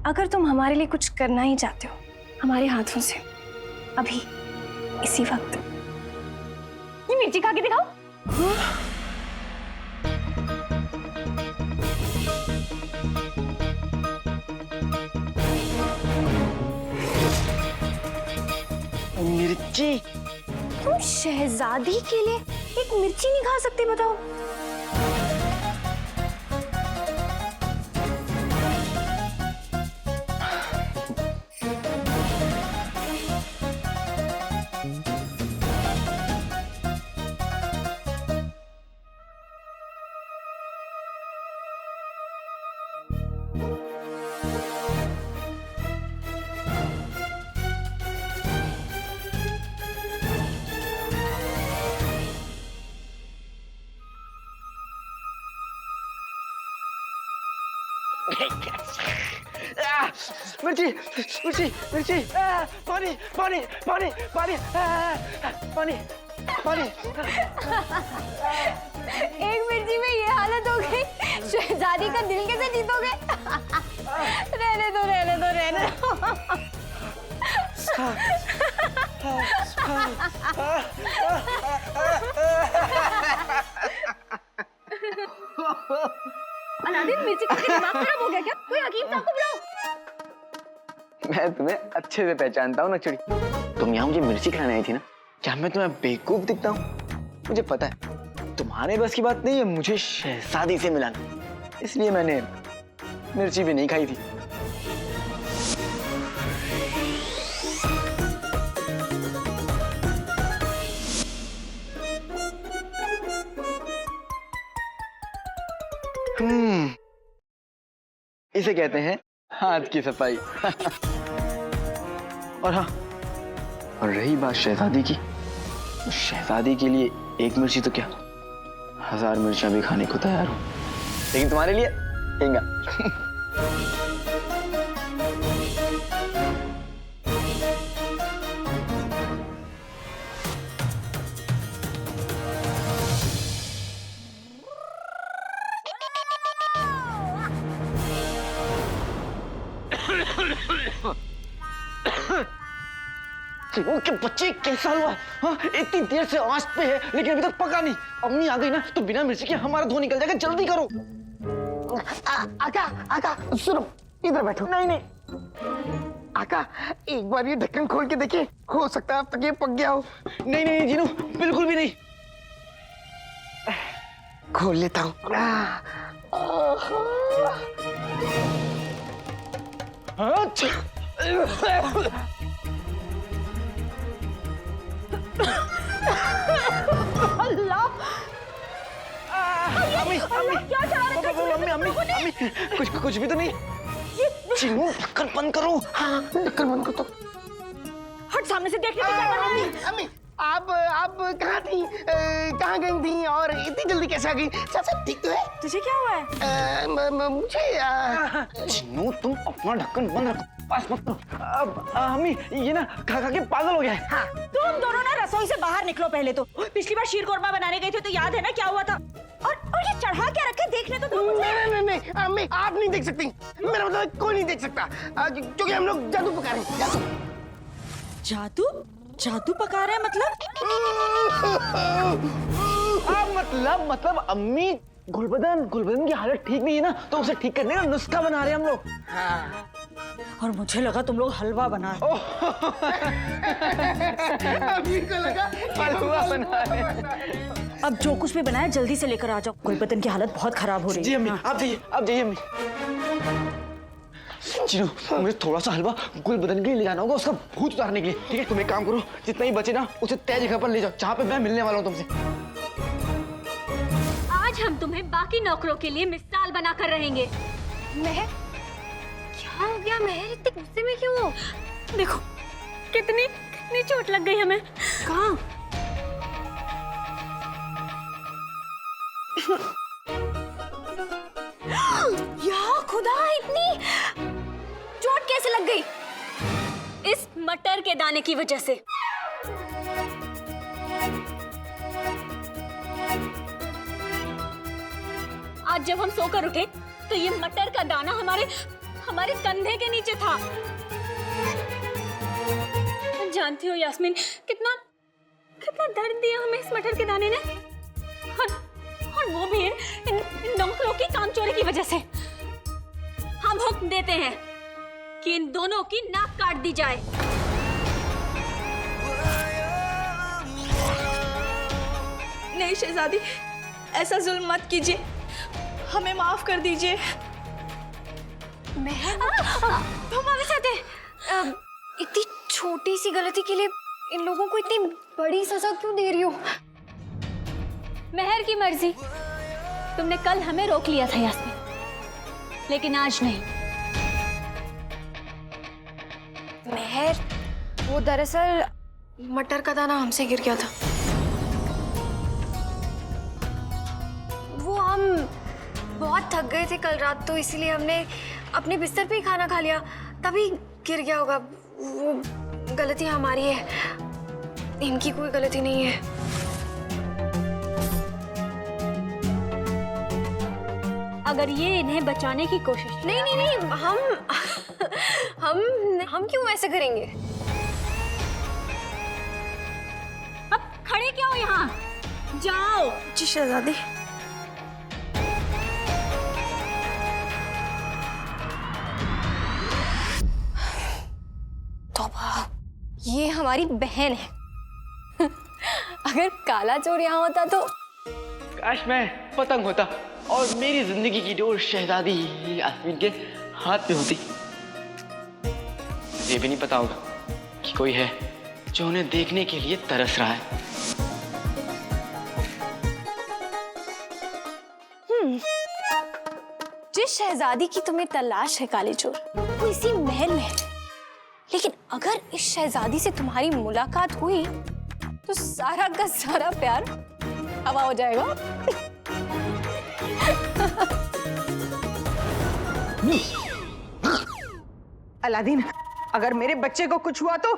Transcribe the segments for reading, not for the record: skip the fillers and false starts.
अगर तुम हमारे लिए कुछ करना ही चाहते हो हमारे हाथों से, अभी इसी वक्त ये मिर्ची खा के दिखाओ। मिर्ची? तुम शहजादी के लिए एक मिर्ची नहीं खा सकते, बताओ? मिर्ची मिर्ची मिर्ची, पानी पानी पानी पानी पानी पानी। एक मिर्ची में ये हालत हो गई, शहजादी का दिल कैसे जीतोगे? रहने दो रहने दो रहने दो। अलादीन, मिर्ची खा के दिमाग खराब हो गया क्या? कोई हकीम साहब को बुलाओ। मैं तुम्हें अच्छे से पहचानता हूँ नक्चड़ी। तुम यहाँ मुझे मिर्ची खिलाने आई थी ना? क्या मैं तुम्हें बेवकूफ दिखता हूँ? मुझे पता है तुम्हारे बस की बात नहीं है मुझे शहजादी से मिलाना, इसलिए मैंने मिर्ची भी नहीं खाई थी। इसे कहते हैं हाथ की सफाई। और हाँ, और रही बात शहजादी की, तो शहजादी के लिए एक मिर्ची तो क्या 1000 मिर्चियां भी खाने को तैयार हूं, लेकिन तुम्हारे लिए इंगा। के बच्चे कैसा हुआ? हाँ, इतनी देर से आंच पे है लेकिन अभी तक पका नहीं। अम्मी आ गई ना तो बिना मिर्ची के हमारा धुआं निकल जाएगा, जल्दी करो। आका आका सुनो, इधर बैठो। नहीं नहीं आका, एक बार ये ढक्कन खोल के देखिए, हो सकता है अब तक ये पक गया हो। नहीं नहीं जीनू, बिल्कुल भी नहीं। खोल लेता हूँ। कुछ भी तो नहीं। चिन्नू ढक्कन बंद करो। हाँ, ढक्कन बंद कर दो। हट सामने से, देखने को क्या कर रही है? अम्मी आप कहाँ थी? कहाँ गई थी और इतनी जल्दी कैसे आ गई? सब ठीक तो है? तुझे क्या हुआ है? मुझे चिन्नू तुम अपना ढक्कन बंद रखो, पास मत करो। अम्मी ये ना खा खा के पागल हो गया है। हाँ, तुम दोनों ना रसोई से बाहर निकलो पहले तो। पिछली बार शीर कोरमा बनाने गए थे तो याद है ना क्या हुआ था? और ये चढ़ा क्या रखा है, देखने तो दो मुझे। नहीं अम्मी आप नहीं देख सकती, मेरा मतलब कोई नहीं देख सकता, क्योंकि हम लोग जादू पका रहे हैं। जादू? जादू पका रहे हैं मतलब? मतलब अम्मी गुलबदन की हालत ठीक नहीं है ना, तो उसे ठीक करने का नुस्खा बना रहे हैं हम लोग। हाँ। और मुझे लगा तुम लोग हलवा बना रहे। अभी को लगा हलवा बना रहे हैं। अब जो कुछ भी बनाया जल्दी से लेकर आ जाओ, गुलबदन की हालत बहुत खराब हो रही है। जी अम्मी, आप जाइए अम्मी। चिन्नू मुझे थोड़ा सा हलवा गुलबदन के लिए ले जाना होगा, उसका भूत उतारने के लिए। ठीक है, तुम एक काम करो, जितना ही बचे ना उसे तय जगह पर ले जाओ जहाँ पे मैं मिलने वाला हूँ तुमसे। आज हम तुम्हें बाकी नौकरों के लिए मिसाल बनाकर रहेंगे। महर, क्या हो गया महर? इतने गुस्से में क्यों हो? देखो कितनी चोट लग गई हमें। कहाँ? या खुदा, इतनी चोट कैसे लग गई? इस मटर के दाने की वजह से। आज जब हम सोकर उठे तो ये मटर का दाना हमारे कंधे के नीचे था। जानती हो यास्मीन, कितना कितना दर्द दिया हमें इस मटर के दाने ने, और वो भी इन नौकरों की कामचोरी की वजह से। हम हुक्म देते हैं कि इन दोनों की नाक काट दी जाए। नहीं शहजादी, ऐसा जुल्म मत कीजिए, हमें माफ कर दीजिए। तुम हमें चाहते इतनी छोटी सी गलती के लिए इन लोगों को इतनी बड़ी सजा क्यों दे रही हो? मेहर की मर्जी। तुमने कल हमें रोक लिया था यास्मीन, लेकिन आज नहीं। मेहर, वो दरअसल मटर का दाना हमसे गिर गया था। वो हम बहुत थक गए थे कल रात, तो इसीलिए हमने अपने बिस्तर पे ही खाना खा लिया, तभी गिर गया होगा। वो गलती हमारी है, इनकी कोई गलती नहीं है। अगर ये इन्हें बचाने की कोशिश। नहीं नहीं नहीं, हम क्यों ऐसे करेंगे? अब खड़े क्या हो यहाँ? जाओ। जी शहजादी। तौबा, ये हमारी बहन है। अगर काला चोर यहाँ होता तो काश मैं पतंग होता और मेरी जिंदगी की डोर शहजादी यास्मीन के हाथ में होती। ये भी नहीं पता होगा कि कोई है जो उन्हें देखने के लिए तरस रहा है। जिस शहजादी की तुम्हें तलाश है काले चोर, वो इसी महल में है। लेकिन अगर इस शहजादी से तुम्हारी मुलाकात हुई तो सारा का सारा प्यार हवा हो जाएगा। अलादीन, अगर मेरे बच्चे को कुछ हुआ तो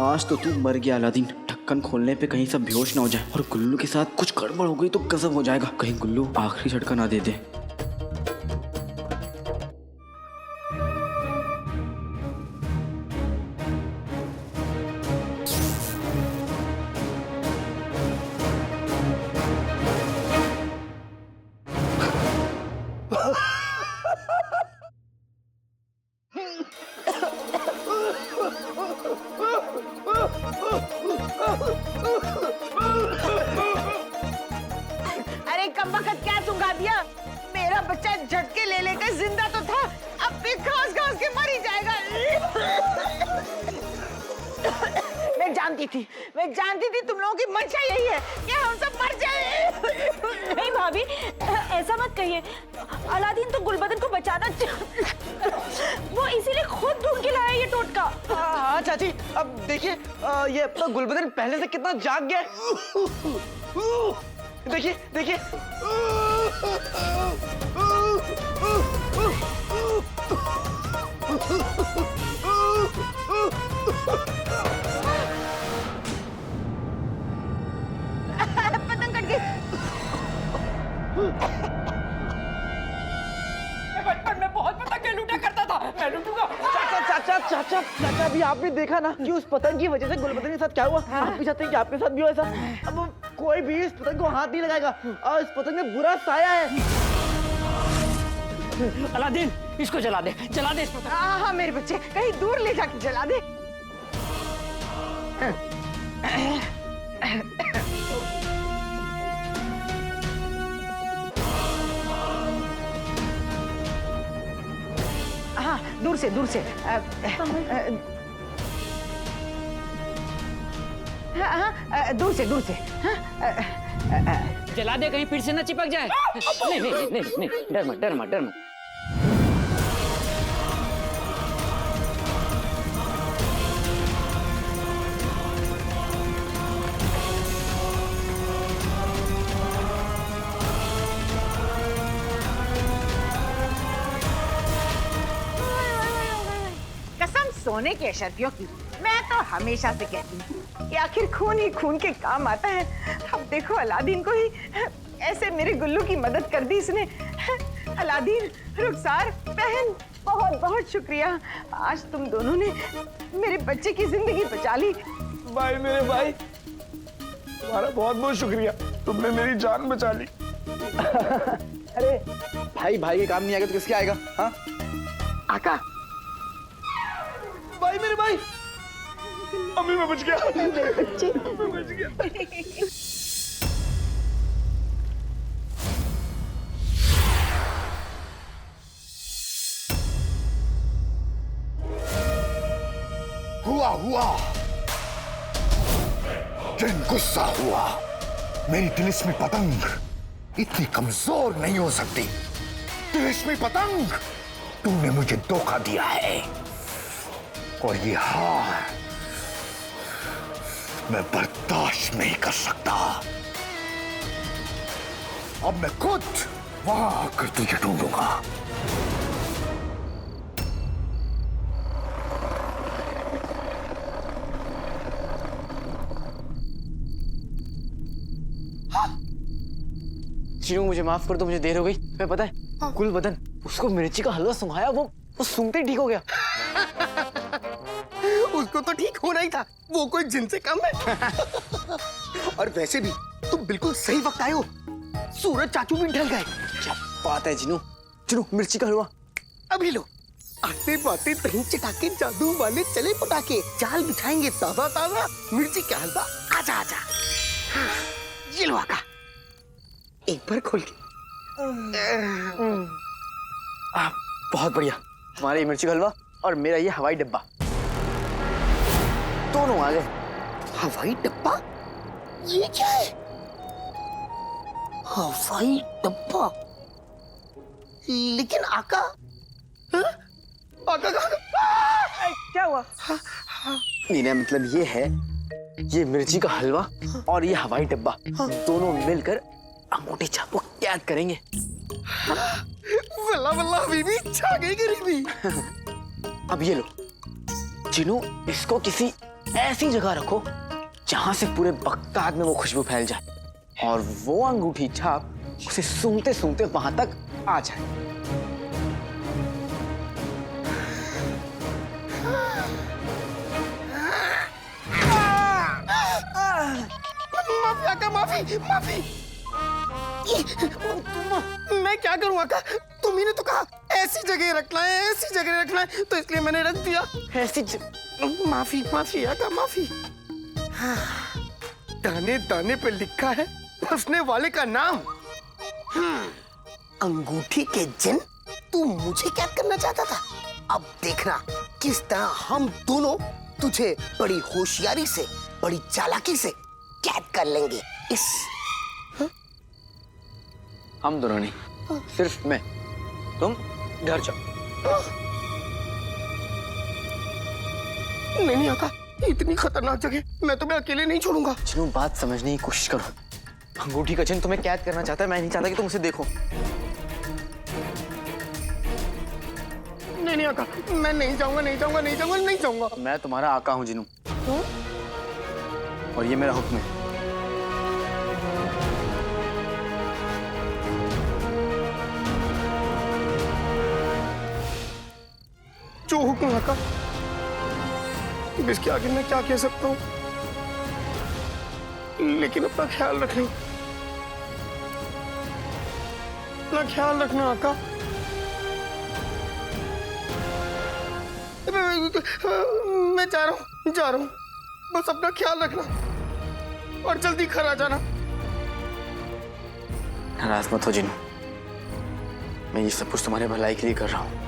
आज तो तू मर गया अलादीन। ढक्कन खोलने पे कहीं सब बेहोश ना हो जाए और गुल्लू के साथ कुछ गड़बड़ हो गई तो गजब हो जाएगा। कहीं गुल्लू आखिरी झटका ना दे दे। अरे कमबख्त क्या सुंघा दिया? मेरा बच्चा झटके ले लेकर जिंदा तो था, अब भी घास घास के मर ही जाएगा। मैं जानती थी तुम लोगों की मंशा यही है कि हम सब मर जाए। नहीं भाभी, ऐसा मत कहिए। अलादीन तो गुलबदन को बचाना वो इसीलिए खुद ढूंढ के लाया ये टोटका। हाँ चाची, अब देखिए ये अपना गुलबदन पहले से कितना जाग गया है। देखिए देखिए। पतंग कट गई। बचपन में बहुत पतंगे लूटा करता था, मैं लूटूंगा। चाचा चाचा चाचा चाचा, अभी आपने देखा ना कि उस पतंग की वजह से गुलबदन के साथ क्या हुआ। आप भी चाहते हैं कि आपके साथ भी हो ऐसा। अब कोई भी इस पतंग को हाथ नहीं लगाएगा और इस पतंग में बुरा साया है। अलादीन, इसको जला दे, जला दे इस पतंग। हाँ मेरे बच्चे, कहीं दूर ले जाके जला दे। हाँ दूर से दूर से। हाँ दूर से दूर से। जला दे, कहीं फिर से न चिपक जाए। नहीं नहीं नहीं नहीं, डर मत डर मत डर मत। कसम सोने के अशर्फियों की, मैं तो हमेशा से कहती हूँ कि आखिर खून ही खून के काम आता है। अब देखो अलादीन को ही ऐसे मेरे गुल्लू की मदद कर दी इसने। अलादीन, रुखसार, बहन, बहुत बहुत शुक्रिया। आज तुम दोनों ने मेरे बच्चे की जिंदगी बचा ली। भाई मेरे भाई, तुम्हारा बहुत बहुत शुक्रिया, तुमने मेरी जान बचा ली। अरे भाई भाई के काम नहीं आएगा तो किसके आएगा? हाँ आका, भाई मेरे भाई, अभी मैं बच गया। मैं बच गया। हुआ दिन गुस्सा हुआ। मेरी तिलिस्मी पतंग इतनी कमजोर नहीं हो सकती। तिलिस्मी पतंग, तूने मुझे धोखा दिया है और ये हार मैं बर्दाश्त नहीं कर सकता। अब मैं खुद वहां आकर तुझे ढूंढूंगा। चिनू मुझे माफ कर दो, मुझे देर हो गई। मैं पता है कुल बदन उसको मिर्ची का हलवा सुंघाया, वो सूंघते ही ठीक हो गया। उसको तो ठीक होना ही था, वो कोई जिन से कम है। और वैसे भी तुम बिल्कुल सही वक्त आए हो, सूरज चाचू भी ढल गए। क्या बात है चिनू, चिनू मिर्ची का हलवा अभी लो। आते बाते तहीं चटाके, जादू वाले चले पटाके, जाल बिछाएंगे ताजा ताजा मिर्ची का हलवा। आजा आजा, हाँ, ये लो आका, एक बार खोल के। बहुत बढ़िया, तुम्हारा ये मिर्ची का हलवा और मेरा ये हवाई डब्बा दोनों आ गए। हवाई डब्बा? ये क्या है? हवाई डब्बा? लेकिन आका, हाँ? आका क्या हुआ? मेरा मतलब ये है, ये मिर्ची का हलवा और ये हवाई डब्बा दोनों मिलकर अंगूठी छाप को कैद करेंगे। वल्ला वल्ला बीबी, छा गई गरीबी। अब ये लो चिनू, इसको किसी ऐसी जगह रखो जहां से पूरे बगदाद में वो खुशबू फैल जाए और वो अंगूठी छाप उसे सूंघते सूंघते वहां तक आ जाए। माफी आका, माफी माफी। मैं क्या करूं आका, तुम ही ने तो कहा ऐसी जगह रखना है, ऐसी जगह रखना है, तो इसलिए मैंने रख दिया। ऐसी माफी माफी आका, माफी। हाँ, दाने दाने पे लिखा है फंसने वाले का नाम। अंगूठी के जिन, तू मुझे क्या करना चाहता था? अब देखना किस तरह हम दोनों तुझे बड़ी होशियारी से, बड़ी चालाकी से कैद कर लेंगे। इस हम दोनों नहीं, सिर्फ मैं, तुम घर जाओ। नहीं आका, इतनी खतरनाक जगह मैं तुम्हें अकेले नहीं छोड़ूंगा। चिनू बात समझने की कोशिश करो। अंगूठी का चिन्ह तुम्हें कैद करना चाहता है, मैं नहीं चाहता कि तुम उसे देखो। नहीं आका, मैं नहीं जाऊंगा, नहीं जाऊंगा, नहीं जाऊंगा, नहीं जाऊंगा। मैं तुम्हारा आका हूं जिनू, और ये मेरा हुक्म है। जो हुक्म आका, इसके आगे मैं क्या कह सकता हूँ, लेकिन अपना ख्याल रखना, अपना ख्याल रखना आका। मैं जा रहा हूँ, बस अपना ख्याल रखना और जल्दी घर आ जाना। नाराज मत हो जिनू, मैं ये सब कुछ तुम्हारे भलाई के लिए कर रहा हूँ।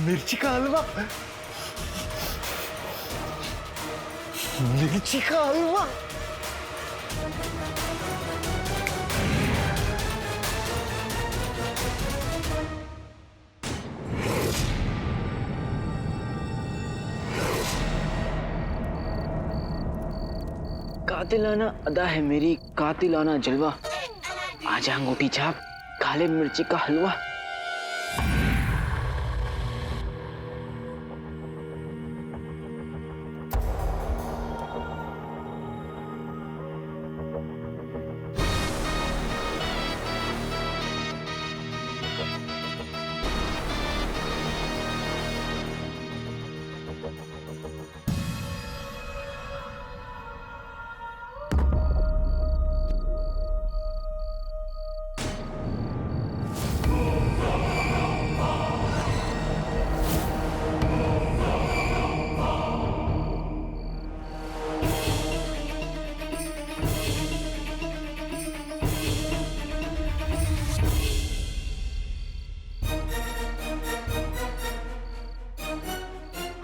मिर्ची का हलवा, मिर्ची का हलवा। कातिलाना अदा है मेरी, कातिलाना जलवा, आजा अंगूठी छाप, काले मिर्ची का हलवा।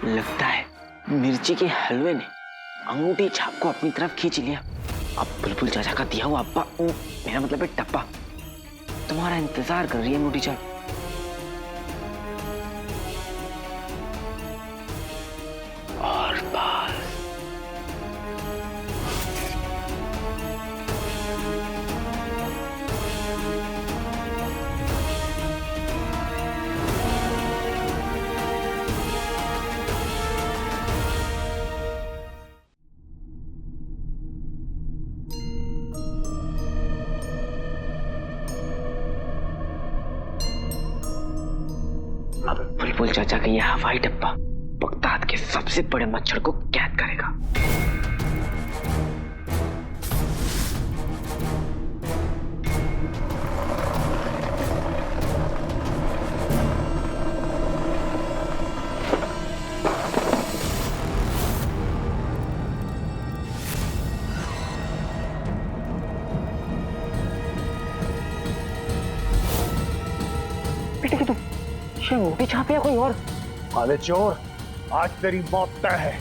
लगता है मिर्ची के हलवे ने अंगूठी छाप को अपनी तरफ खींच लिया। अब बुलबुल चाचा का दिया हुआ अब्बा, मेरा मतलब है टप्पा, तुम्हारा इंतजार कर रही है अंगूठी छाप। और बस अब बुलबुल चाचा का यह हवाई डब्बा बगदाद के सबसे बड़े मच्छर को कैद करेगा। अंगूठी छाप या कोई और? काले चोर, आज तेरी मौत तय है।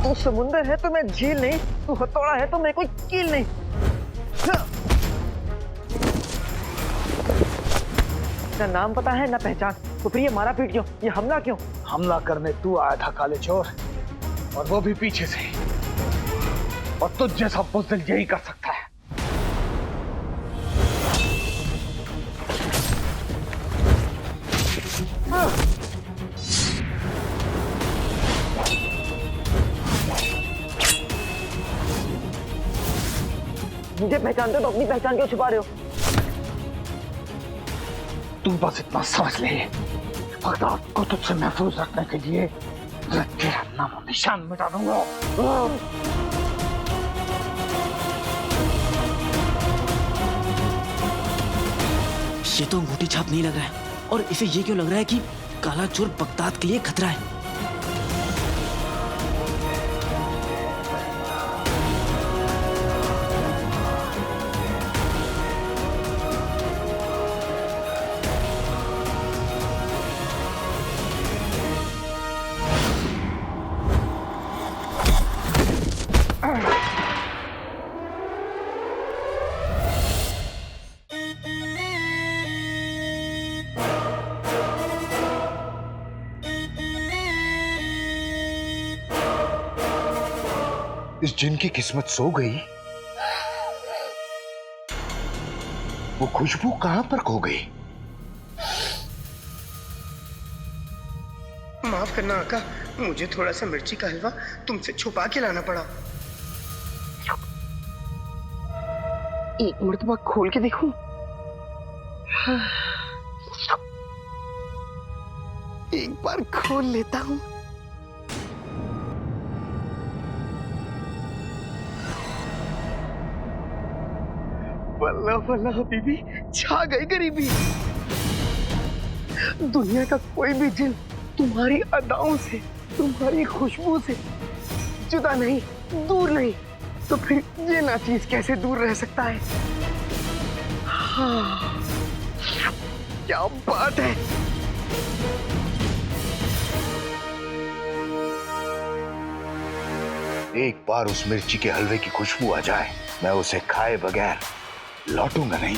तू समुंदर है तो मैं झील नहीं, तू हथौड़ा है तो मैं कोई कील नहीं। ना नाम पता है ना पहचान, तो फिर ये मारा पीट क्यों, ये हमला क्यों? हमला करने तू आया था काले चोर, और वो भी पीछे से, और तुझ जैसा बुज़दिल यही कर सकता है। मुझे पहचानते हो तो अपनी पहचान क्यों छुपा रहे हो? तू बस इतना समझ ले, बगदाद को तुझसे महफूज रखने के लिए मैं तेरा नाम और निशान मिटा दूंगा। ये तो अंगूठी छाप नहीं लग रहा है, और इसे ये क्यों लग रहा है कि काला चोर बगदाद के लिए खतरा है? इस जिन की किस्मत सो गई, वो खुशबू कहां पर खो गई? माफ करना आका, मुझे थोड़ा सा मिर्ची का हलवा तुमसे छुपा के लाना पड़ा। एक मर्तबा खोल के देखूं? एक बार खोल लेता हूं। वल्लाह वल्लाह बीबी, छा गई गरीबी। दुनिया का कोई भी जिन तुम्हारी अदाओं से तुम्हारी खुशबू से जुदा नहीं, दूर नहीं, तो फिर ये नाचीज कैसे दूर रह सकता है? हाँ, क्या बात है। एक बार उस मिर्ची के हलवे की खुशबू आ जाए, मैं उसे खाए बगैर लौटूंगा नहीं।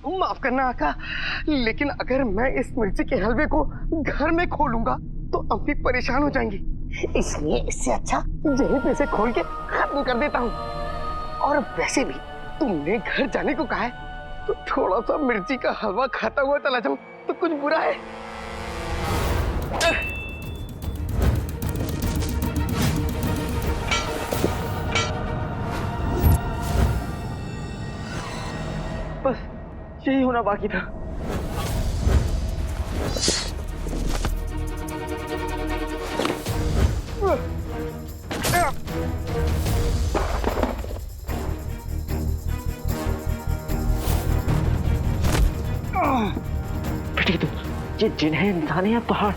माफ करना आका, लेकिन अगर मैं इस मिर्ची के हलवे को घर में खोलूंगा तो अम्मी परेशान हो जाएंगी, इसलिए इससे अच्छा यहीं पे से खोल के खत्म कर देता हूँ। और वैसे भी तुमने घर जाने को कहा है, तो थोड़ा सा मिर्ची का हलवा खाता हुआ चला जाऊं तो कुछ बुरा है? बस यही होना बाकी था। बेटे तुम, ये जिन है, इंसान है या पहाड़?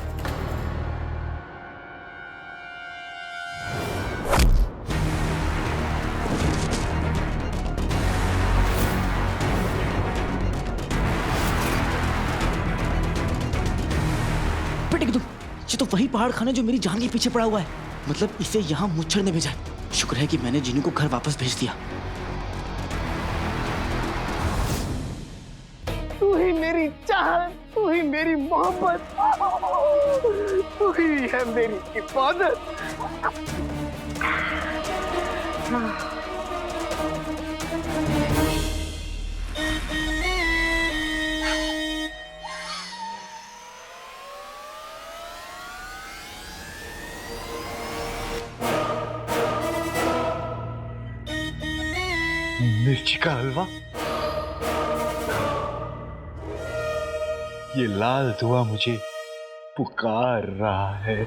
ये तो वही पहाड़ खाना जो मेरी जान के पीछे पड़ा हुआ है। मतलब इसे यहाँ मुच्छर ने भेजा है। शुक्र है कि मैंने जिन्नू को घर वापस भेज दिया। तू ही मेरी चाहत, तू ही मेरी मोहब्बत, तू ही है मेरी इबादत। मिर्ची का हलवा, ये लाल धुआं मुझे पुकार रहा है।